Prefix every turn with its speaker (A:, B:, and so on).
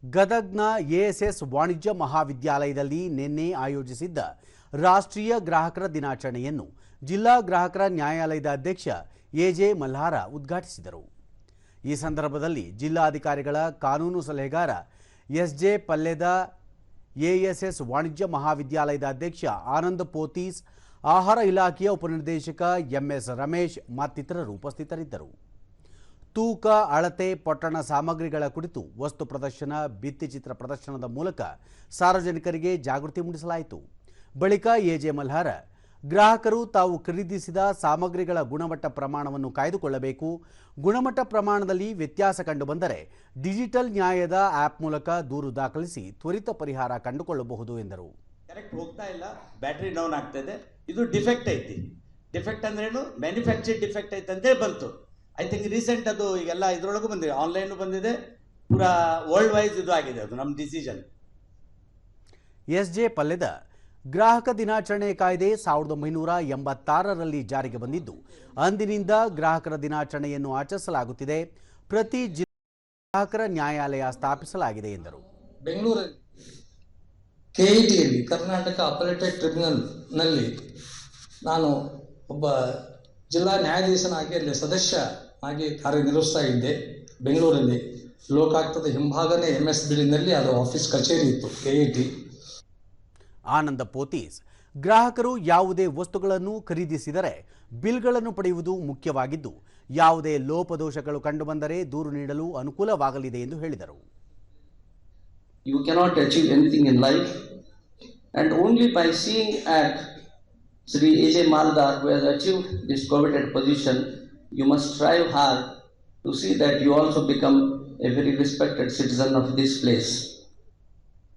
A: ಗದಗ್ನ ASS ವಾಣಿಜ್ಯ ಮಹಾವಿದ್ಯಾಲಯದಲ್ಲಿ ನಿನ್ನೆ ಆಯೋಜಿಸಿದ್ದ ರಾಷ್ಟ್ರೀಯ ಗ್ರಾಹಕರ ದಿನಾಚರಣೆಯನ್ನು ಜಿಲ್ಲಾ ಗ್ರಾಹಕರ ನ್ಯಾಯಾಲಯದ ಅಧ್ಯಕ್ಷ ಎಜೆ ಮಲ್ಹಾರ ಉದ್ಘಾಟಿಸಿದರು. ಈ ಸಂದರ್ಭದಲ್ಲಿ ಜಿಲ್ಲಾಧಿಕಾರಿಗಳ ಕಾನೂನು ಸಲಹೆಗಾರ ಎಸ್ಜೆ ಪಲ್ಲೆದ, ಎಎಸ್ಎಸ್ ವಾಣಿಜ್ಯ ಮಹಾವಿದ್ಯಾಲಯದ ಅಧ್ಯಕ್ಷ ಆನಂದ್ ಪೋತೀಸ್, ಆಹಾರ ಇಲಾಖೆಯ ಉಪನಿರ್ದೇಶಕ ಎಂಎಸ್ ರಮೇಶ್ ಮತ್ತಿತರರು ಉಪಸ್ಥಿತರಿದ್ದರು. ತೂಕ, ಅಳತೆ, ಪೊಟ್ಟಣ ಸಾಮಗ್ರಿಗಳ ಕುರಿತು ವಸ್ತು ಪ್ರದರ್ಶನ, ಭಿತ್ತಿಚಿತ್ರ ಪ್ರದರ್ಶನದ ಮೂಲಕ ಸಾರ್ವಜನಿಕರಿಗೆ ಜಾಗೃತಿ ಮೂಡಿಸಲಾಯಿತು. ಬಳಿಕ ಎಜೆ ಮಲ್ಹಾರ, ಗ್ರಾಹಕರು ತಾವು ಖರೀದಿಸಿದ ಸಾಮಗ್ರಿಗಳ ಗುಣಮಟ್ಟ ಪ್ರಮಾಣವನ್ನು ಕಾಯ್ದುಕೊಳ್ಳಬೇಕು. ಗುಣಮಟ್ಟ ಪ್ರಮಾಣದಲ್ಲಿ ವ್ಯತ್ಯಾಸ ಕಂಡುಬಂದರೆ ಡಿಜಿಟಲ್ ನ್ಯಾಯದ ಆ್ಯಪ್ ಮೂಲಕ ದೂರು ದಾಖಲಿಸಿ ತ್ವರಿತ ಪರಿಹಾರ ಕಂಡುಕೊಳ್ಳಬಹುದು ಎಂದರು.
B: ಕರೆಕ್ಟ್ ಹೋಗ್ತಾ ಇಲ್ಲ, ಬ್ಯಾಟರಿ ಡೌನ್ ಆಗ್ತಾ ಇದೆ, ಇದು ಡಿಫೆಕ್ಟ್ ಐತಿ. ಡಿಫೆಕ್ಟ್ ಅಂದ್ರೇನು? ಮ್ಯಾನುಫ್ಯಾಕ್ಚರ್ ಡಿಫೆಕ್ಟ್ ಐತೆ ಅಂತೇಳಿ ಬಂತು. ಐ ಥಿಂಕ್ ರೀಸೆಂಟ್ ಅದು ಈಗೆಲ್ಲ ಇದರೊಳಗೂ ಬಂದಿದೆ, ಆನ್ಲೈನ್ ಬಂದಿದೆ, ಪೂರಾ ವರ್ಲ್ಡ್ ವೈಸ್ ಇದು ಆಗಿದೆ. ಅದು ನಮ್ಮ ಡಿಸಿಷನ್.
A: ಎಸ್ಜೆ ಪಲ್ಲೆದ, ಗ್ರಾಹಕ ದಿನಾಚರಣೆ ಕಾಯ್ದೆ 1986ರಲ್ಲಿ ಜಾರಿಗೆ ಬಂದಿದ್ದು, ಅಂದಿನಿಂದ ಗ್ರಾಹಕರ ದಿನಾಚರಣೆಯನ್ನು ಆಚರಿಸಲಾಗುತ್ತಿದೆ. ಪ್ರತಿ ಜಿಲ್ಲಾ ಗ್ರಾಹಕರ ನ್ಯಾಯಾಲಯ ಸ್ಥಾಪಿಸಲಾಗಿದೆ ಎಂದರು.
C: ಬೆಂಗಳೂರಲ್ಲಿ ಕೆಇಟಿಯಲ್ಲಿ ಕರ್ನಾಟಕ ಅಪರೇಟಿವ್ ಟ್ರಿಬ್ಯುನಲ್ನಲ್ಲಿ ನಾನು ಒಬ್ಬ ಜಿಲ್ಲಾ ನ್ಯಾಯಾಧೀಶನಾಗಿ ಅಲ್ಲಿ ಸದಸ್ಯ ಆಗಿ ಕಾರ್ಯನಿರ್ವಹಿಸ್ತಾ ಇದ್ದೆ. ಬೆಂಗಳೂರಲ್ಲಿ ಲೋಕಾಯುಕ್ತದ ಹಿಂಭಾಗನೇ MS ಬಿಲ್ಡಿಂಗ್ನಲ್ಲಿ ಅದು ಆಫೀಸ್ ಕಚೇರಿ ಇತ್ತು, ಕೆಇಟಿ.
A: ಆನಂದ ಪೋತೀಸ್, ಗ್ರಾಹಕರು ಯಾವುದೇ ವಸ್ತುಗಳನ್ನು ಖರೀದಿಸಿದರೆ ಬಿಲ್ಗಳನ್ನು ಪಡೆಯುವುದು ಮುಖ್ಯವಾಗಿದ್ದು, ಯಾವುದೇ ಲೋಪದೋಷಗಳು ಕಂಡುಬಂದರೆ ದೂರು ನೀಡಲು ಅನುಕೂಲವಾಗಲಿದೆ ಎಂದು ಹೇಳಿದರು.
D: You cannot achieve anything in life, and only by seeing at Sri A.J. Maldar, who has achieved this coveted position, you must strive hard to see that you also become a very respected citizen of this place.